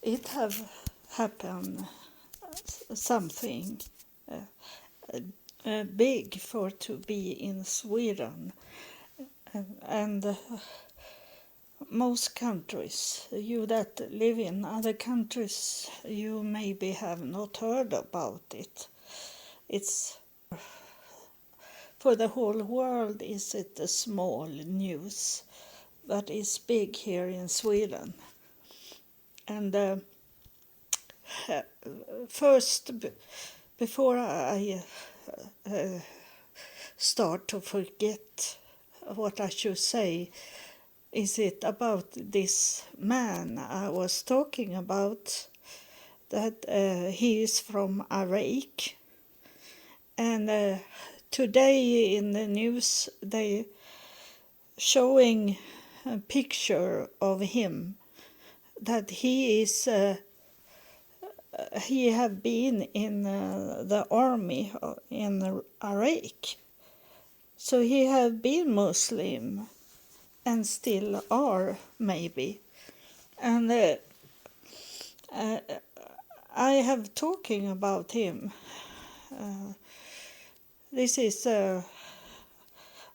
it have happened something big for to be in Sweden, and most countries, you that live in other countries, you maybe have not heard about it. It's for the whole world is it a small news, but it's big here in Sweden. And first, before I start to forget what I should say, is it about this man I was talking about, that he is from Iraq. And today in the news they showing a picture of him, that he is he have been in the army in Iraq. So he have been Muslim and still are, maybe. And I have talking about him. This is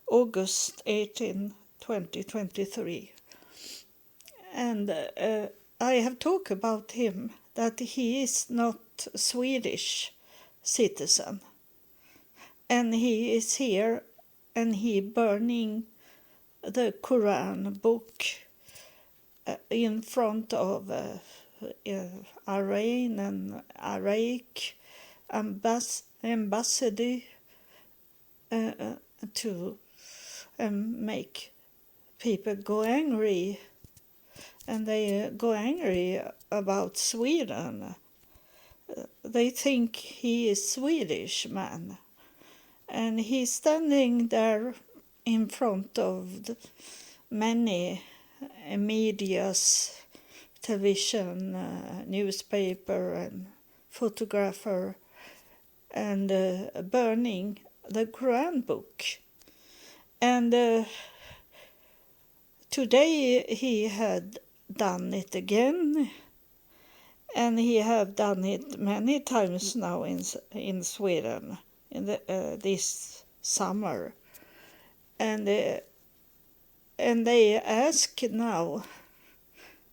August 18, 2023. And I have talked about him, that he is not Swedish citizen. And he is here and he burning the Quran book in front of Iran and Iraq ambassador to make people go angry. And they go angry about Sweden. They think he is Swedish man. And he's standing there in front of many medias, television, newspaper and photographer, and burning the Quran book. And today he had done it again, and he have done it many times now in Sweden in this summer. And they ask now,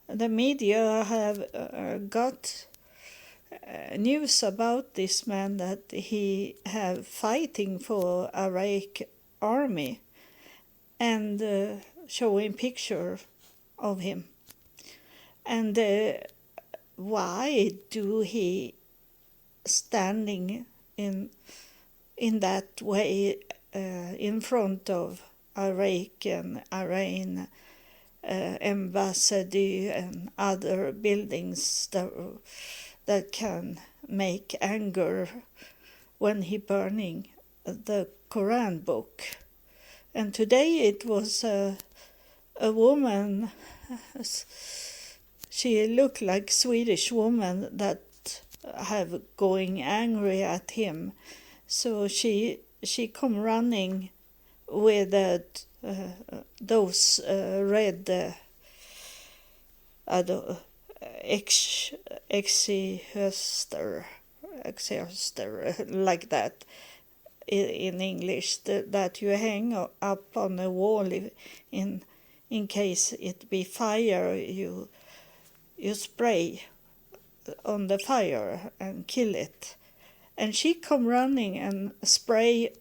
the media have got news about this man, that he have fighting for Iraq army, and showing picture of him. And why do he standing in that way in front of Iraq and Iran ambassador and other buildings that can make anger when he burning the Quran book? And today it was a woman, she looked like Swedish woman, that have going angry at him. So she come running with those red exhauster like that in English, that you hang up on the wall in case it be fire, you spray on the fire and kill it. And she come running and spray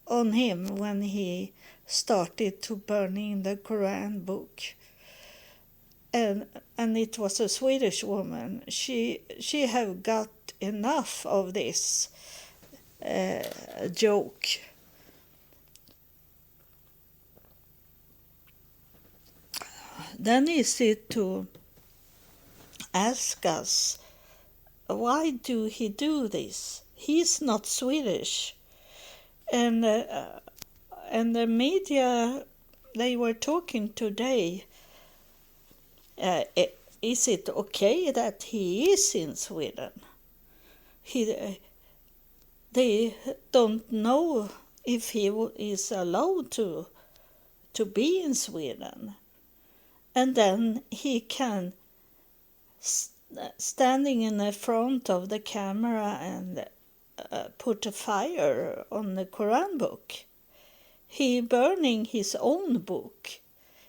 on him when he started to burning the Quran book. And it was a Swedish woman. She have got enough of this joke. Then is it to ask us, why do he do this? He's not Swedish. And the media, they were talking today, is it okay that he is in Sweden? They don't know if he is allowed to be in Sweden. And then he can standing in the front of the camera and put a fire on the Quran book. He burning his own book.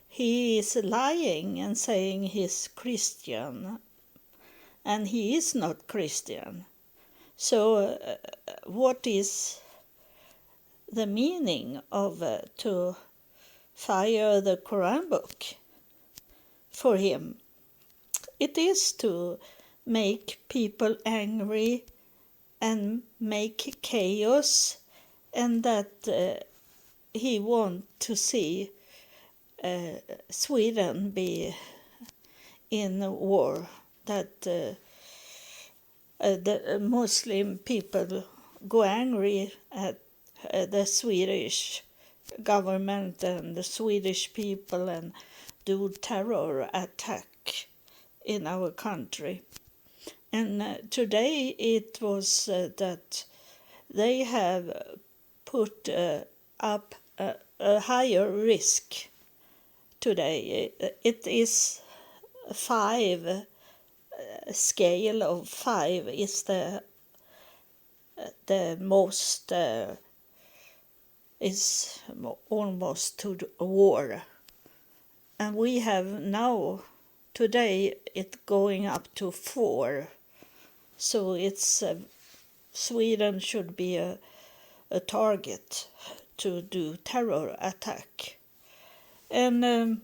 He is lying and saying he's Christian, and he is not Christian. So what is the meaning of to fire the Quran book for him? It is to make people angry and make chaos, and that he want to see Sweden be in a war, that the Muslim people go angry at the Swedish government and the Swedish people and do terror attack in our country. And today it was that they have put up a higher risk today. It is 5, scale of 5 is the most, is almost to war. And we have now, today, it going up to 4. So it's Sweden should be a target to do terror attack. And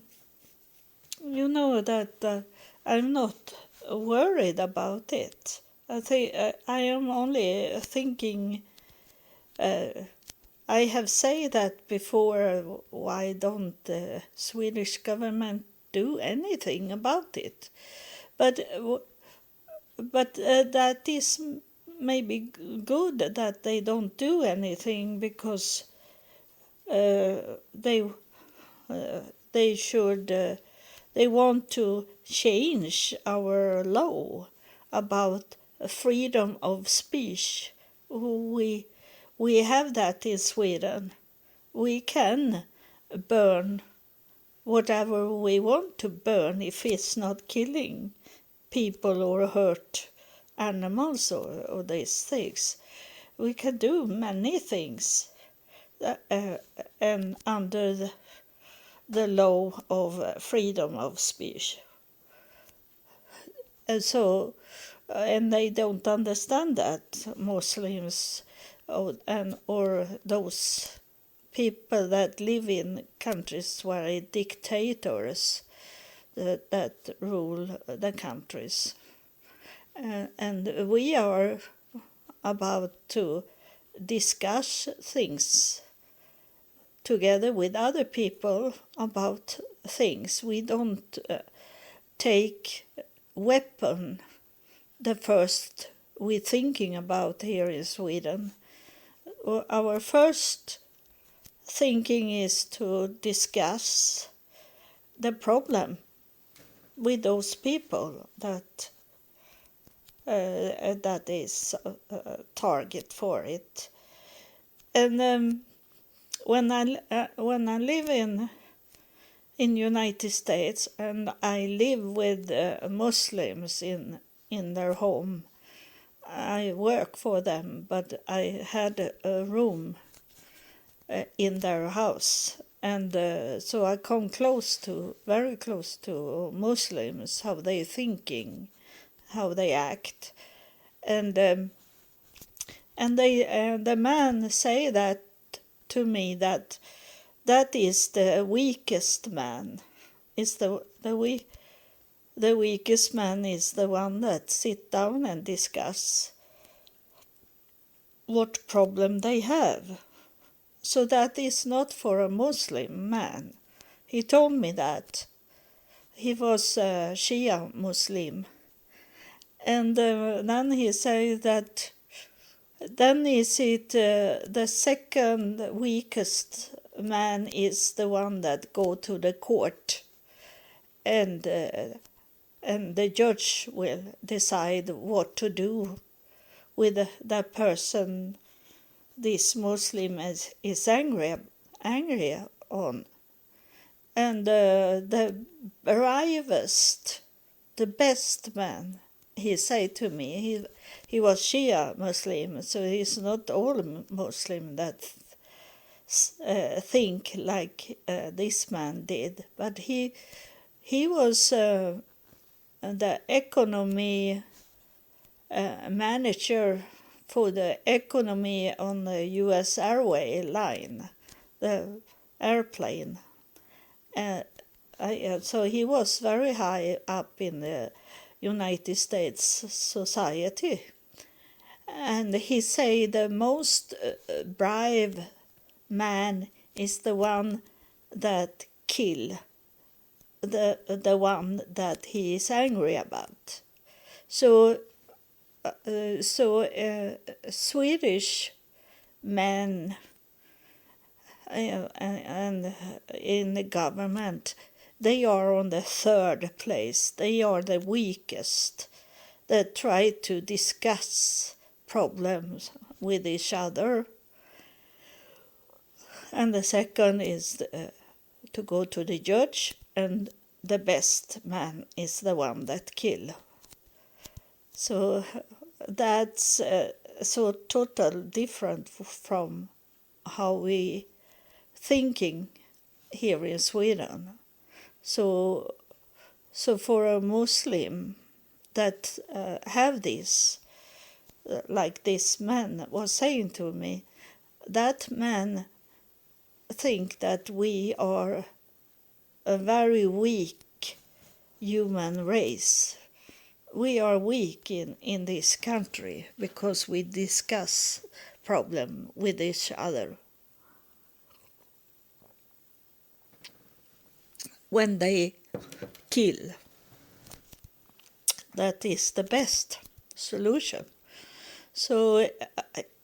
you know that I'm not worried about it. I think I am only thinking. I have said that before. Why don't the Swedish government do anything about it? But that is maybe good that they don't do anything, because they should. They want to change our law about freedom of speech. We have that in Sweden. We can burn whatever we want to burn if it's not killing people or hurt animals or these things. We can do many things and under the law of freedom of speech. And so, and they don't understand that, Muslims or those people that live in countries where dictators that rule the countries. And we are about to discuss things together with other people about things. We don't take weapon the first we're thinking about here in Sweden. Our first thinking is to discuss the problem with those people that is a target for it. And when I live in United States and I live with Muslims in their home, I work for them, but I had a room in their house, and so I come very close to Muslims, how they thinking, how they act, and the man say that to me, that is the weakest man. Is the weakest man is the one that sit down and discuss what problem they have. So that is not for a Muslim man. He told me that. He was a Shia Muslim. And then he said that then is it the second weakest man is the one that go to the court, and the judge will decide what to do with that person this Muslim is angry on. And the bravest, the best man he said to me, he was Shia Muslim, so he's not all Muslim that think like this man did, but he was the economy manager for the economy on the U.S. Airway line, the airplane. So he was very high up in the United States society. And he said the most brave man is the one that kill the one that he is angry about. So Swedish men and in the government, they are on the third place. They are the weakest. They try to discuss problems with each other. And the second is to go to the judge, and the best man is the one that kill. So that's so total different from how we thinking here in Sweden. So for a Muslim that have this, like this man was saying to me, that man think that we are a very weak human race. We are weak in this country because we discuss problem with each other. When they kill, that is the best solution. So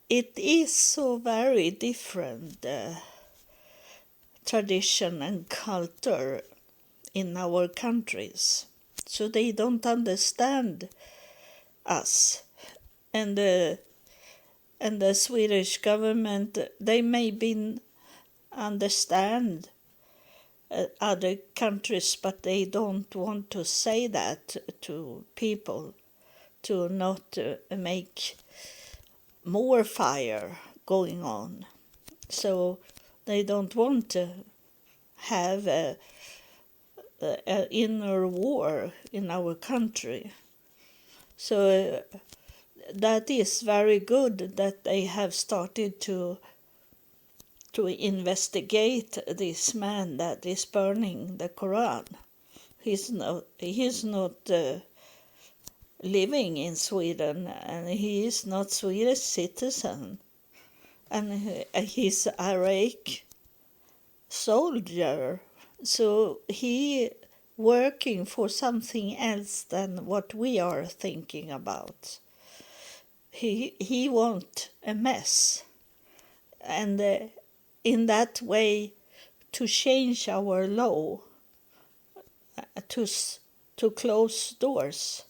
it is so very different tradition and culture in our countries. So they don't understand us. And the Swedish government, they maybe understand other countries, but they don't want to say that to people, to not make more fire going on. So they don't want to have an inner war in our country. So that is very good that they have started to investigate this man that is burning the Quran. He's not living in Sweden, and he is not Swedish citizen, and he's Iraq soldier. So he working for something else than what we are thinking about. He want a mess, and in that way to change our law to close doors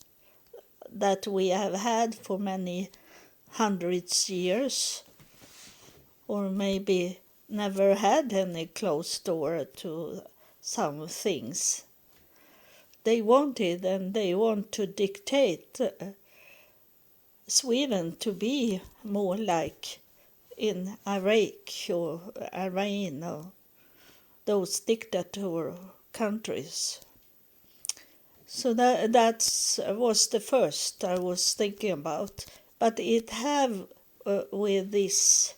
that we have had for many hundreds years, or maybe never had any closed door to some things. They wanted, and they want to dictate Sweden to be more like in Iraq or Iran or those dictator countries. So that was the first I was thinking about. But it have with this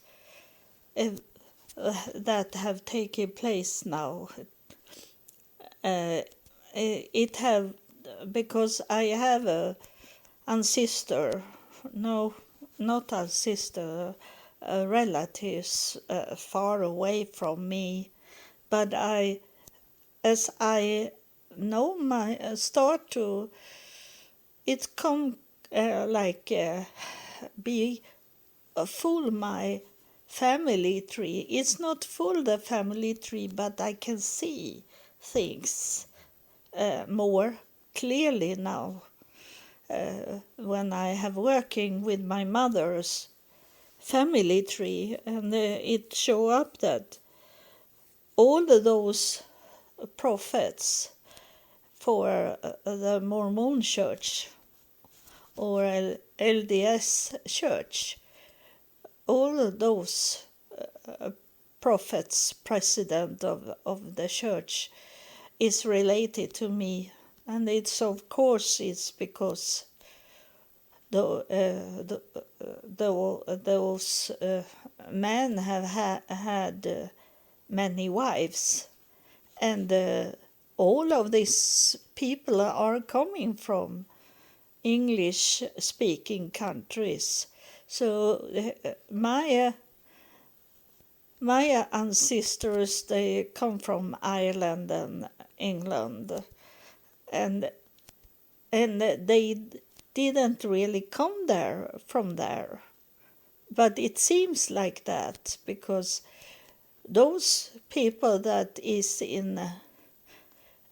that have taken place now. It have, because I have a sister, no, not a sister, relatives far away from me, but as I know start to, it come be full my family tree. It's not full the family tree, but I can see things more clearly now when I have working with my mother's family tree, and it show up that all of those prophets for the Mormon church or LDS church. All of those prophets, president of the church, is related to me. And it's of course it's because those men have had many wives, and all of these people are coming from English-speaking countries. So my ancestors, they come from Ireland and England, and they didn't really come from there, but it seems like that because those people that is in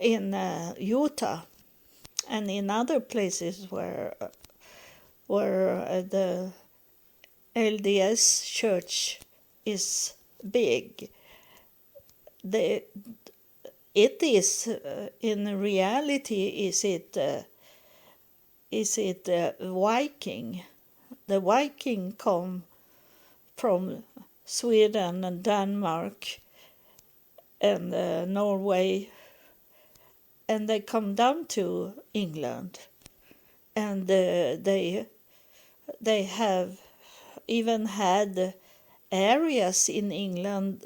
Utah and in other places where the LDS church is big, it is in reality is it Viking? The Viking come from Sweden and Denmark and Norway, and they come down to England, and they have even had areas in England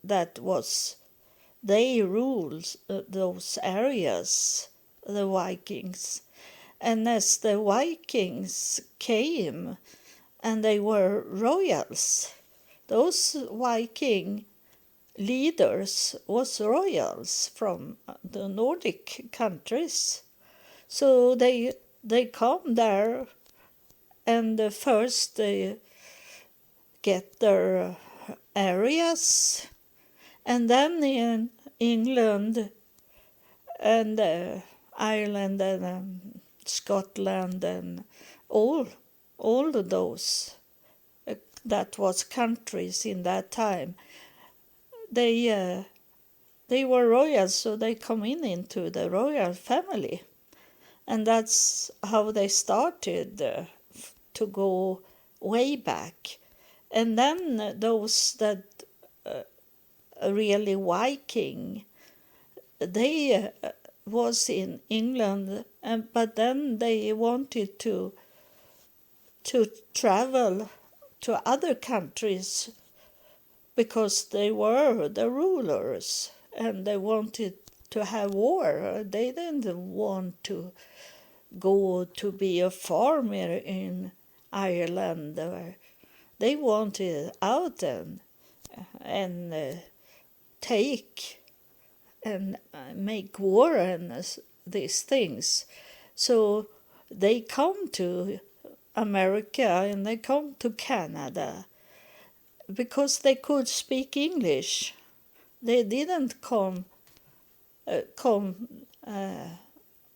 that was they ruled those areas, the Vikings. And as the Vikings came, and they were royals, those Viking leaders was royals from the Nordic countries. So they come there, and first they get their areas, and then in England and Ireland and Scotland and all of those that was countries in that time, they were royals, so they come into the royal family, and that's how they started to go way back. And then those that really Viking, they was in England, but then they wanted to travel to other countries because they were the rulers and they wanted to have war. They didn't want to go to be a farmer in Ireland. They wanted out and take and make war and these things. So they come to America and they come to Canada because they could speak English. They didn't come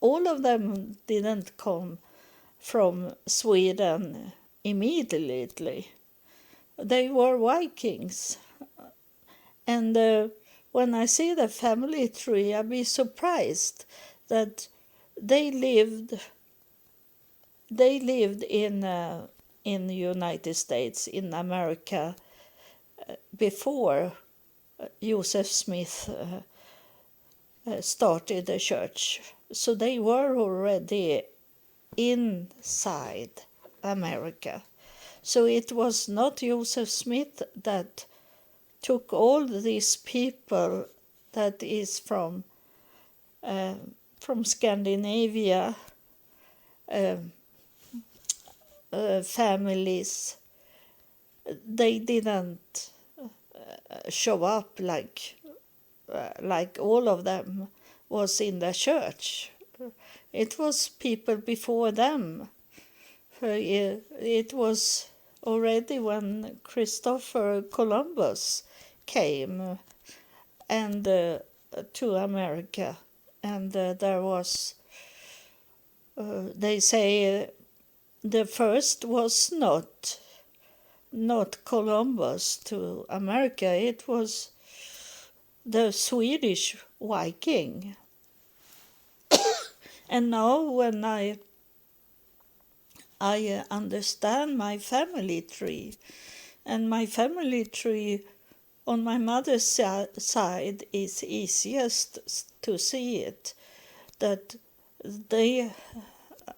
all of them didn't come from Sweden immediately. They were Vikings. And when I see the family tree, I'd be surprised that they lived in the United States, in America, before Joseph Smith started the church. So they were already inside America. So it was not Joseph Smith that took all these people that is from Scandinavia, families. They didn't show up like all of them was in the church. It was people before them. It was already when Christopher Columbus came and to America, and there was they say the first was not Columbus to America, it was the Swedish Viking. And now when I I understand my family tree, and my family tree on my mother's side is easiest to see it. That they,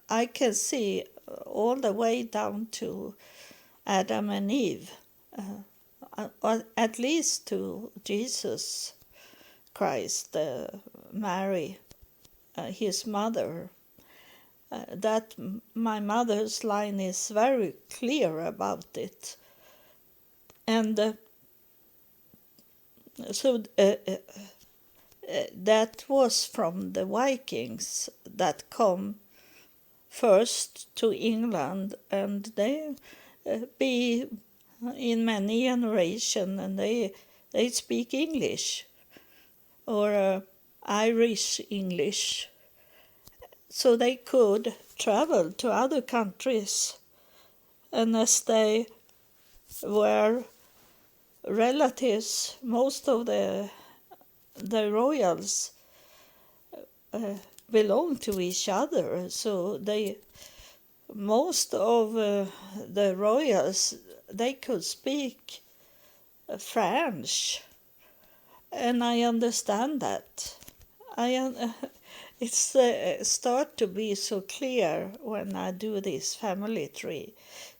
I can see all the way down to Adam and Eve, or at least to Jesus Christ, Mary, his mother. That my mother's line is very clear about it, and so that was from the Vikings that come first to England, and they be in many generations, and they speak English or Irish English, so they could travel to other countries, and as they were relatives, most of the royals belonged to each other, so most of the royals, they could speak French, and I understand that. It's start to be so clear when I do this family tree,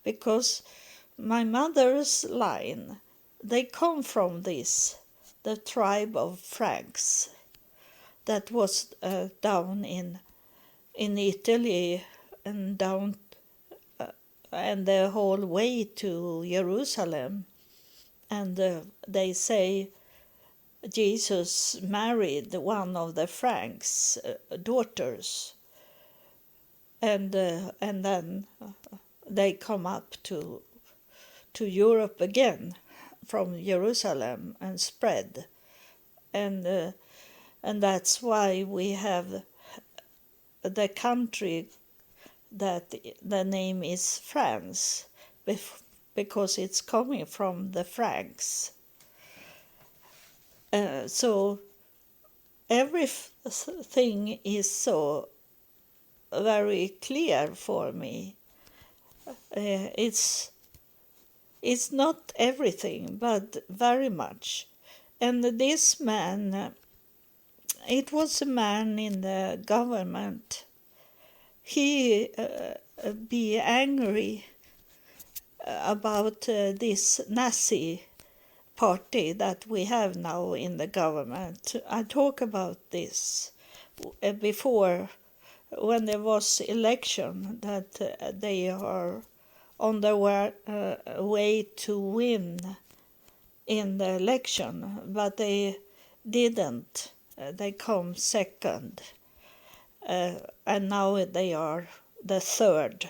because my mother's line, they come from the tribe of Franks that was down in Italy and down and the whole way to Jerusalem. And they say Jesus married one of the Franks' daughters, and then they come up to Europe again from Jerusalem and spread, and that's why we have the country that the name is France, because it's coming from the Franks. So everything is so very clear for me. It's not everything, but very much. And this man, it was a man in the government. He be angry about this Nazi party that we have now in the government. I talk about this before, when there was election, that they are on their way to win in the election, but they didn't. They come second, and now they are the third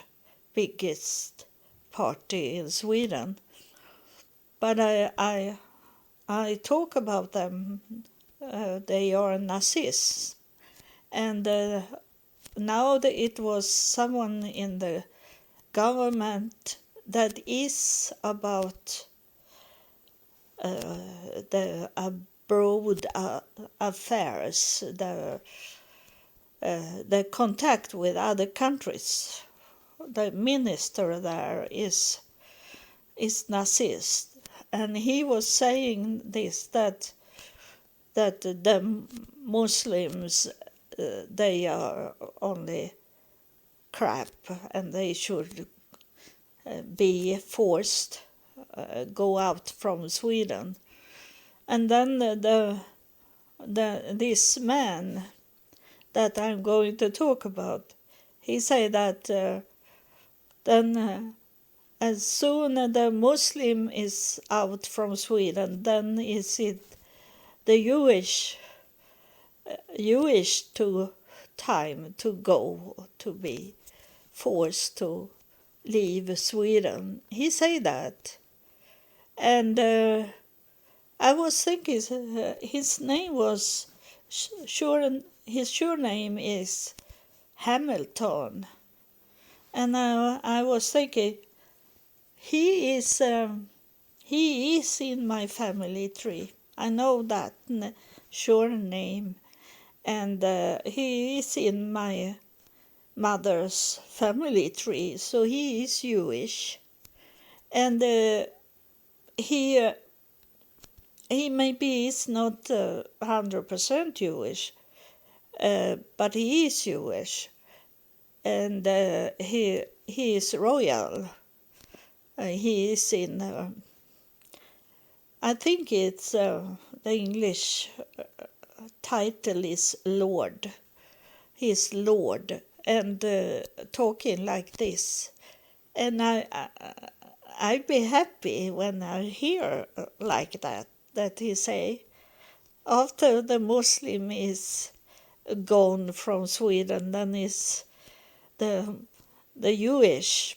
biggest party in Sweden. But I talk about them. They are Nazis, and now it was someone in the government that is about the abroad affairs, the contact with other countries. The minister there is Nazist, and he was saying this, that the Muslims they are only crap, and they should be forced go out from Sweden. And then this man that I'm going to talk about, he said that then as soon as the Muslim is out from Sweden, then is it the Jewish time to go, to be forced to leave Sweden. He said that, and I was thinking his name was his sure name is Hamilton, and I was thinking he is in my family tree. I know that sure name, and he is in my mother's family tree, so he is Jewish. And he maybe is not 100% Jewish, but he is Jewish, and he is royal. He is in. I think it's the English title is Lord. He is Lord, and talking like this, and I'd be happy when I hear like that he say, after the Muslim is gone from Sweden, then is the Jewish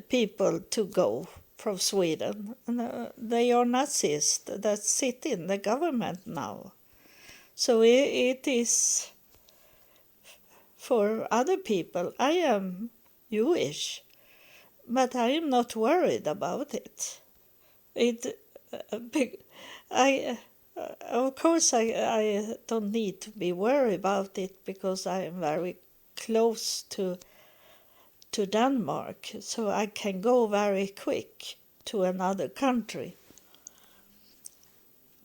people to go from Sweden. And, they are Nazis that sit in the government now. So it is for other people. I am Jewish, but I am not worried about it. Of course, I don't need to be worried about it because I am very close to Denmark, so I can go very quick to another country.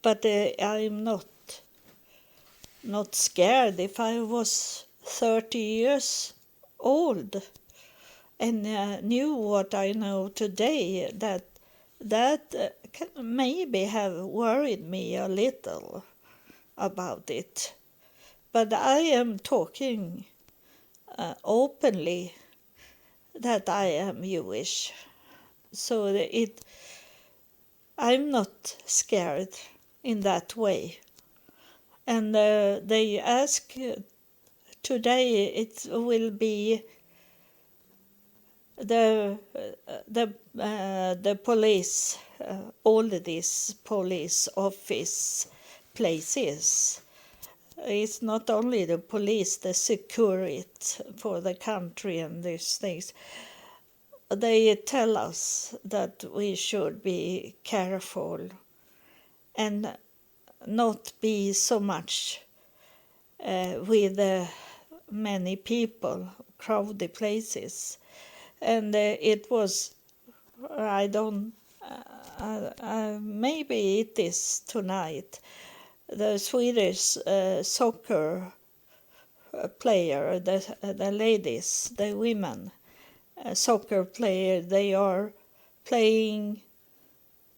But I'm not scared. If I was 30 years old and knew what I know today, that can maybe have worried me a little about it. But I am talking openly that I am Jewish. So I'm not scared in that way. And they ask today it will be the police, all these police office places. It's not only the police, the security for the country and these things. They tell us that we should be careful and not be so much with many people, crowded places. And it was, I don't, maybe it is tonight, the Swedish soccer player, the ladies, the women, soccer player, they are playing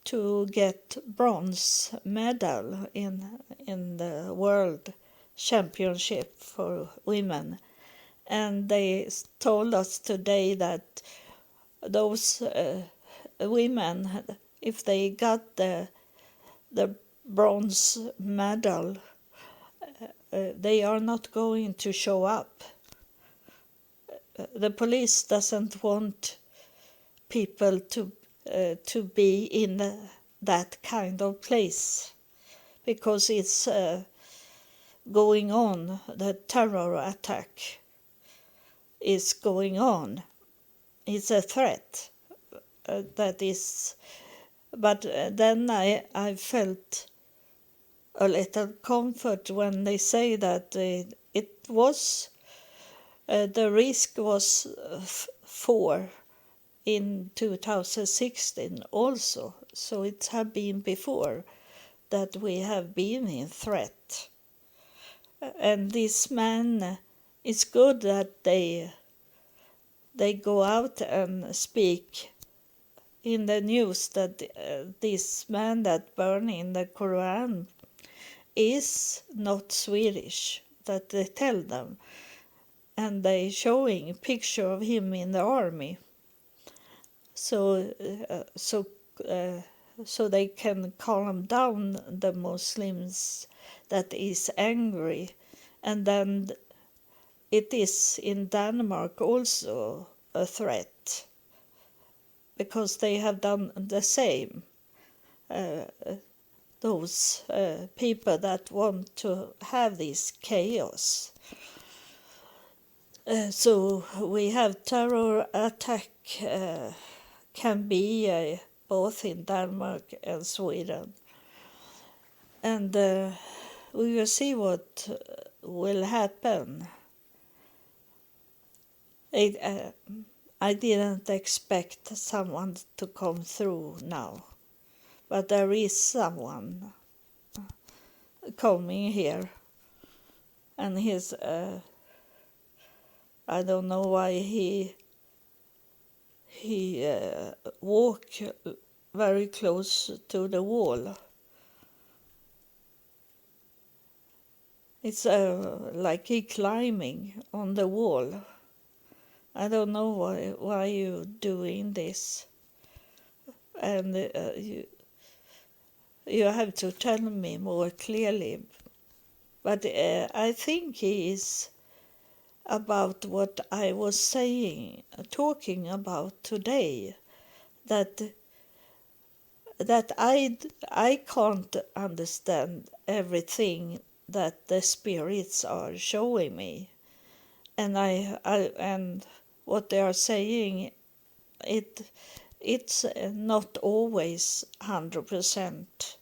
to get bronze medal in the world championship for women. And they told us today that those women, if they got the bronze medal, they are not going to show up. The police doesn't want people to be in that kind of place because it's going on. The terror attack is going on. It's a threat that is. But then I felt a little comfort when they say that it was the risk was 4 in 2016 also, so it have been before that we have been in threat. And this man, it's good that they go out and speak in the news that this man that burned in the Quran is not Swedish, that they tell them. And they showing a picture of him in the army. So they can calm down the Muslims that is angry. And then it is in Denmark also a threat because they have done the same. Those people that want to have this chaos. So we have terror attack can be both in Denmark and Sweden. And we will see what will happen. I didn't expect someone to come through now, but there is someone coming here, and he's I don't know why he walk very close to the wall. It's like he climbing on the wall. I don't know why you doing this, and you have to tell me more clearly. But I think he is about what I was talking about today, that I can't understand everything that the spirits are showing me, and and what they are saying, it's not always 100%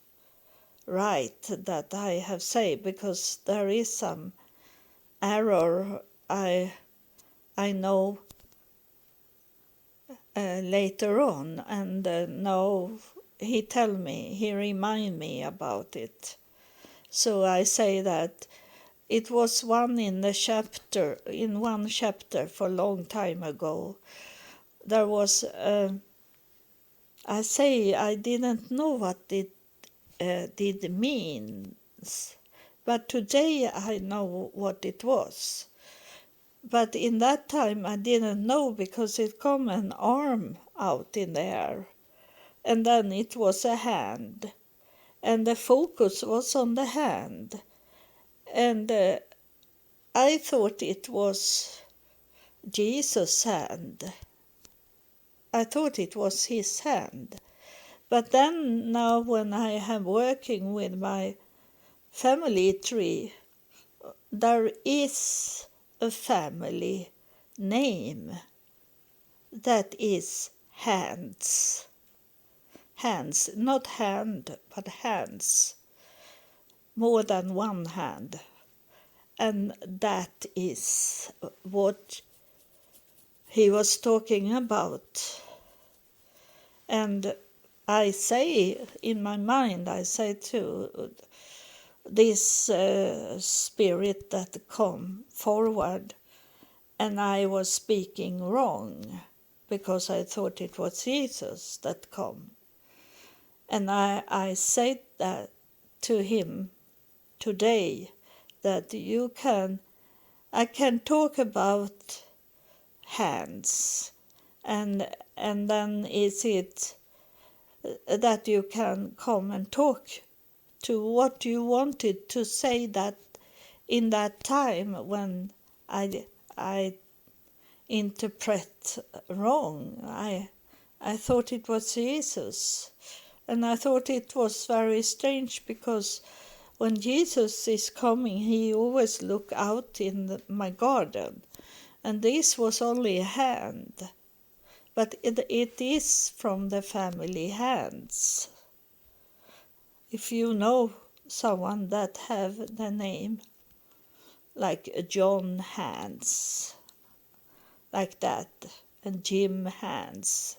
right that I have said, because there is some error I know later on, and now he remind me about it. So I say that it was one chapter for a long time ago. There was I say I didn't know what it did means, but today I know what it was. But in that time I didn't know, because it come an arm out in the air, and then it was a hand, and the focus was on the hand, and I thought it was Jesus' hand. I thought it was his hand. But then now when I am working with my family tree, there is a family name that is hands. Hands, not hand, but hands. More than one hand. And that is what he was talking about. And I say in my mind, I say to this spirit that come forward, and I was speaking wrong because I thought it was Jesus that come. And I said that to him today, that I can talk about hands, and then is it that you can come and talk to what you wanted to say, that in that time when I interpret wrong. I thought it was Jesus, and I thought it was very strange, because when Jesus is coming, he always look out in my garden, and this was only a hand, but it is from the family hands. If you know someone that have the name like John Hands, like that, and Jim Hands,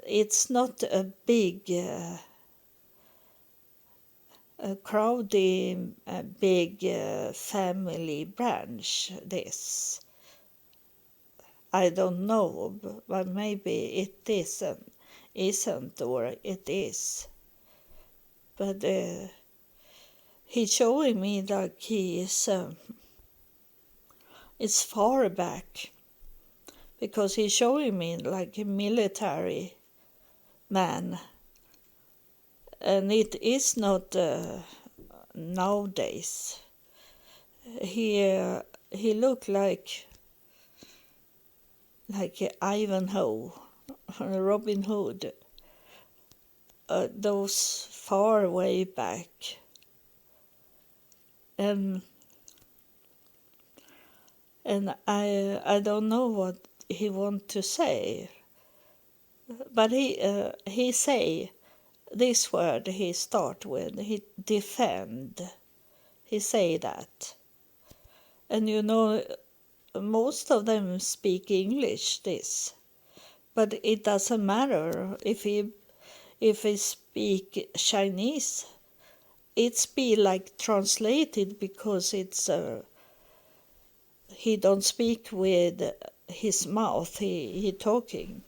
it's not a big a crowded, big family branch, this. I don't know, but maybe it isn't, or it is. But he's showing me like he is, it's far back, because he's showing me like a military man. And it is not nowadays. He looked like Ivanhoe, Robin Hood, those far way back. And I don't know what he want to say, but he say this word he start with, he defend, he say that. And you know, most of them speak English, but it doesn't matter if he speak Chinese. It's be like translated because it's he don't speak with his mouth. He talking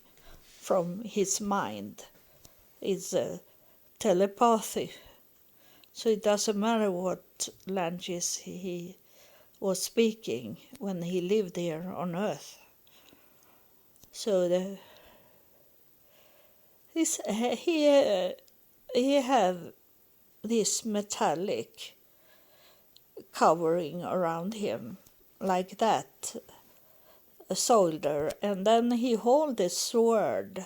from his mind. It's telepathy. So it doesn't matter what languages he was speaking when he lived here on Earth. So he have this metallic covering around him like that, a soldier, and then he hold a sword,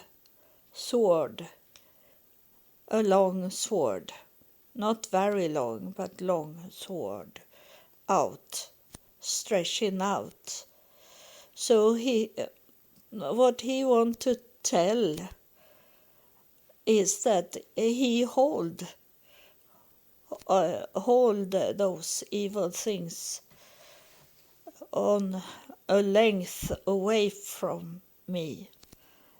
a long sword, not very long, but long sword, out, stretching out. So what he want to tell is that he hold those evil things on a length away from me.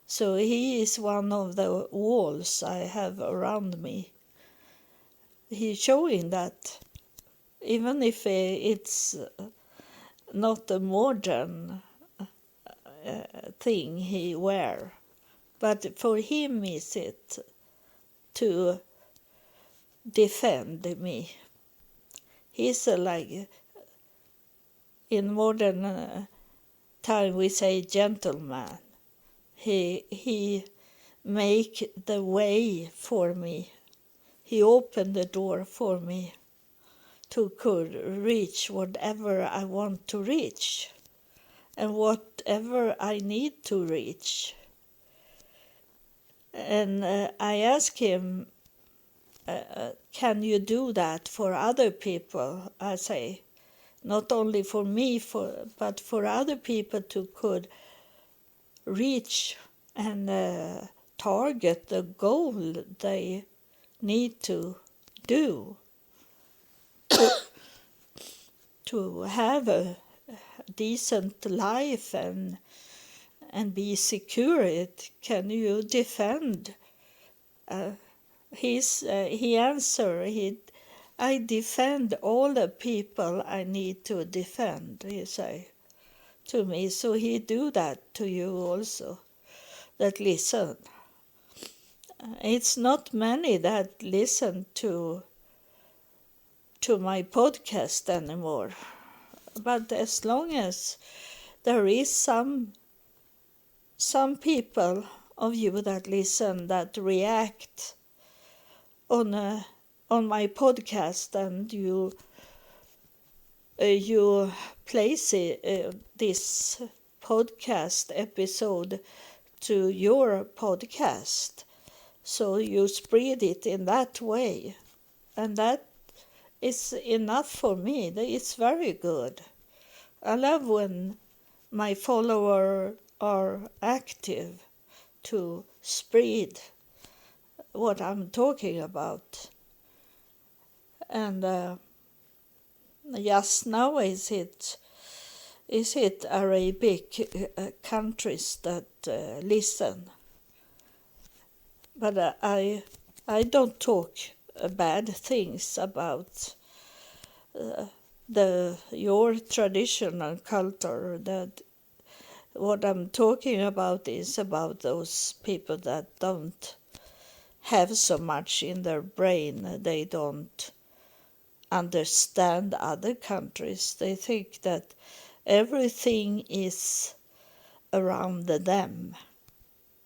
So he is one of the walls I have around me. He's showing that, even if it's not a modern thing he wear, but for him is it to defend me. He's like, in modern time we say gentleman. He make the way for me. He opened the door for me to could reach whatever I want to reach and whatever I need to reach. And I asked him, can you do that for other people? I say, not only for me, but for other people to could reach and target the goal they need to do to have a decent life and be secure. Can you defend? He answered, I defend all the people I need to defend, he say to me. So he do that to you also, that listen. It's not many that listen to my podcast anymore, but as long as there is some people of you that listen, that react on my podcast, and you place this podcast episode to your podcast, so you spread it in that way, and that is enough for me. It's very good. I love when my followers are active to spread what I'm talking about. And just now is it Arabic countries that listen, but I don't talk bad things about your traditional culture. That what I'm talking about is about those people that don't have so much in their brain. They don't understand other countries. They think that everything is around them,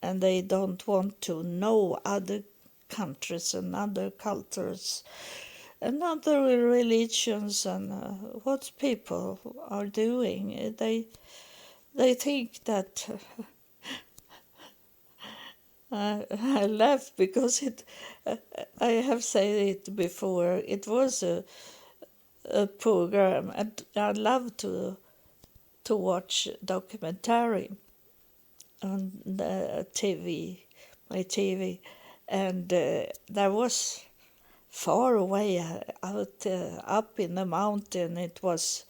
and they don't want to know other countries and other cultures and other religions and what people are doing. They think that I laugh because I have said it before. It was a program, and I love to watch documentary on the TV, my TV, and there was far away out up in the mountain. It was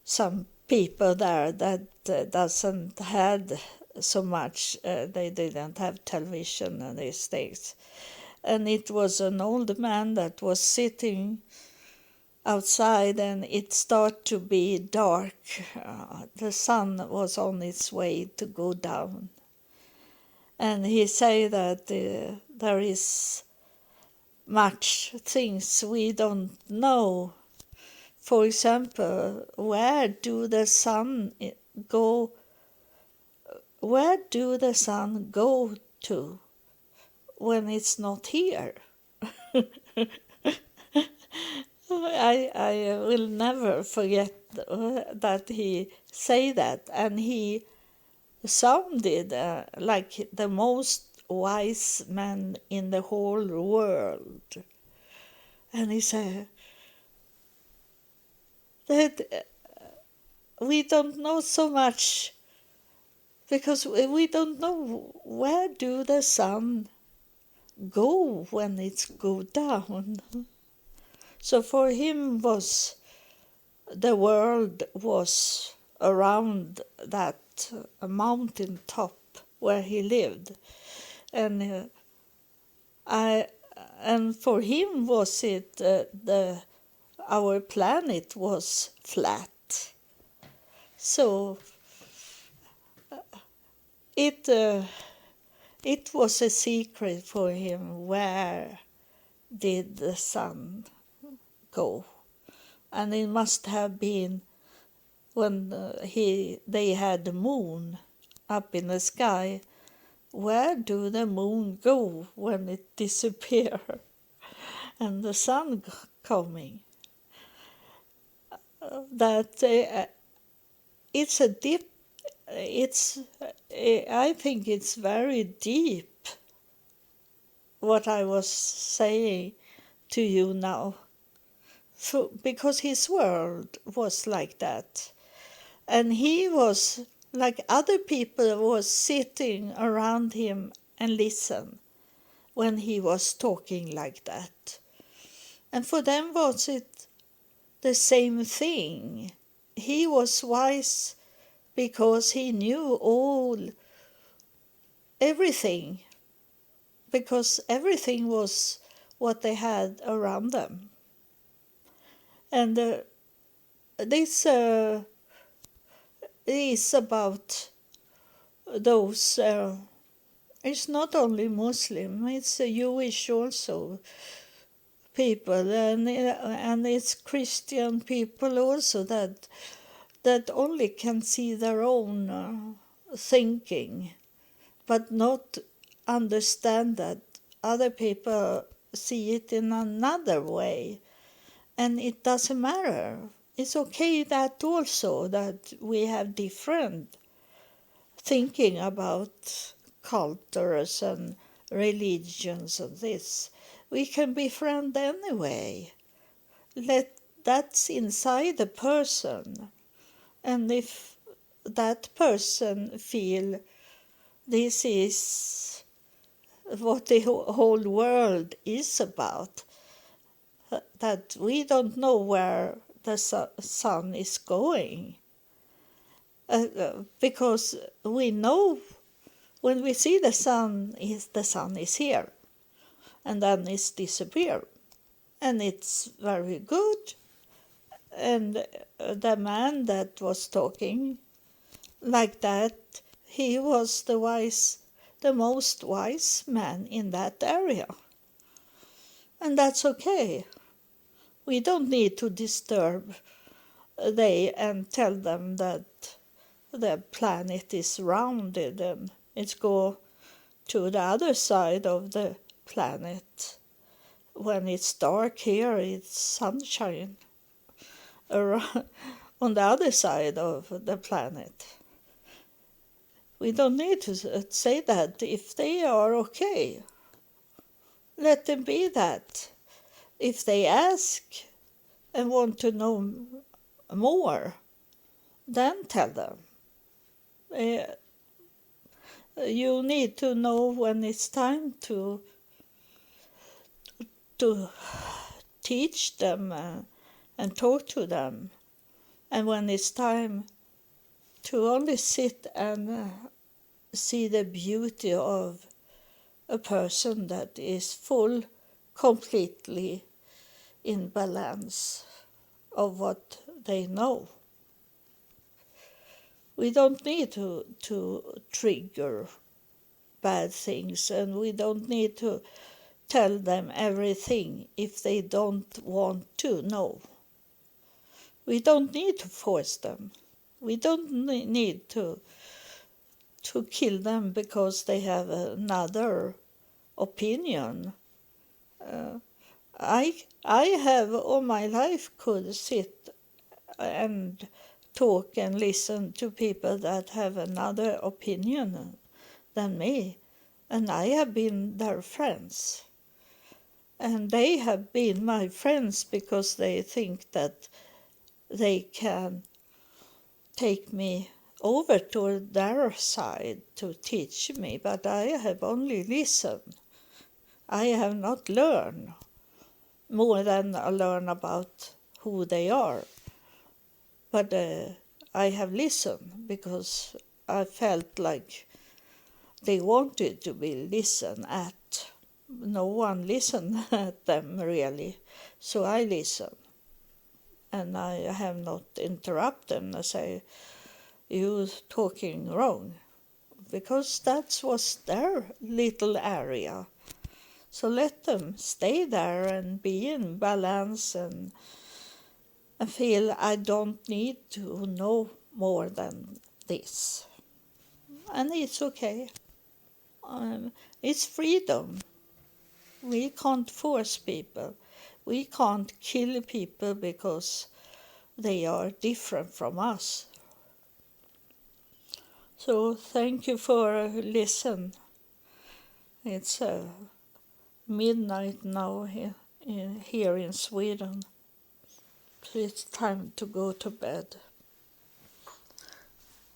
some people there that doesn't had so much. They didn't have television in these days, and it was an old man that was sitting outside, and it started to be dark. The sun was on its way to go down, and he say that there is much things we don't know. For example, where do the sun go? Where do the sun go to when it's not here? I will never forget that he say that, and he sounded like the most wise man in the whole world. And he said that we don't know so much because we don't know where do the sun go when it's go down. So for him the world was around that mountain top where he lived, and and for him was it our planet was flat. So it was a secret for him where did the sun go, and it must have been when they had the moon up in the sky. Where do the moon go when it disappear and the sun coming? That it's a deep. I think it's very deep what I was saying to you now. So, because his world was like that. And he was, like other people, was sitting around him and listen when he was talking like that. And for them was it the same thing. He was wise because he knew everything, because everything was what they had around them. And this is about those, it's not only Muslim, it's Jewish also people, and it's Christian people also that only can see their own thinking, but not understand that other people see it in another way. And it doesn't matter. It's okay that also, that we have different thinking about cultures and religions and this. We can be friends anyway. That's inside the person. And if that person feel this is what the whole world is about, that we don't know where the sun is going, because we know when we see the sun is here, and then it's disappear, and it's very good. And the man that was talking like that, he was the most wise man in that area, and that's okay. We don't need to disturb they and tell them that the planet is rounded and it's go to the other side of the planet. When it's dark here, it's sunshine around, on the other side of the planet. We don't need to say that. If they are okay, let them be that. If they ask and want to know more, then tell them. You need to know when it's time to teach them and talk to them, and when it's time to only sit and see the beauty of a person that is full, completely in balance of what they know. We don't need to trigger bad things, and we don't need to tell them everything if they don't want to know. We don't need to force them. We don't need to kill them because they have another opinion. I have all my life could sit and talk and listen to people that have another opinion than me, and I have been their friends. And they have been my friends because they think that they can take me over to their side to teach me, but I have only listened. I have not learned more than I learn about who they are. But I have listened because I felt like they wanted to be listened at. No one listened at them really, so I listened. And I have not interrupted them and say, you talking wrong, because that was their little area. So let them stay there and be in balance and feel I don't need to know more than this. And it's okay. It's freedom. We can't force people. We can't kill people because they are different from us. So thank you for listening. It's midnight now here in Sweden. So it's time to go to bed.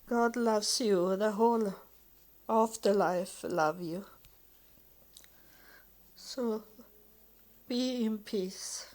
God loves you. The whole afterlife love you. So be in peace.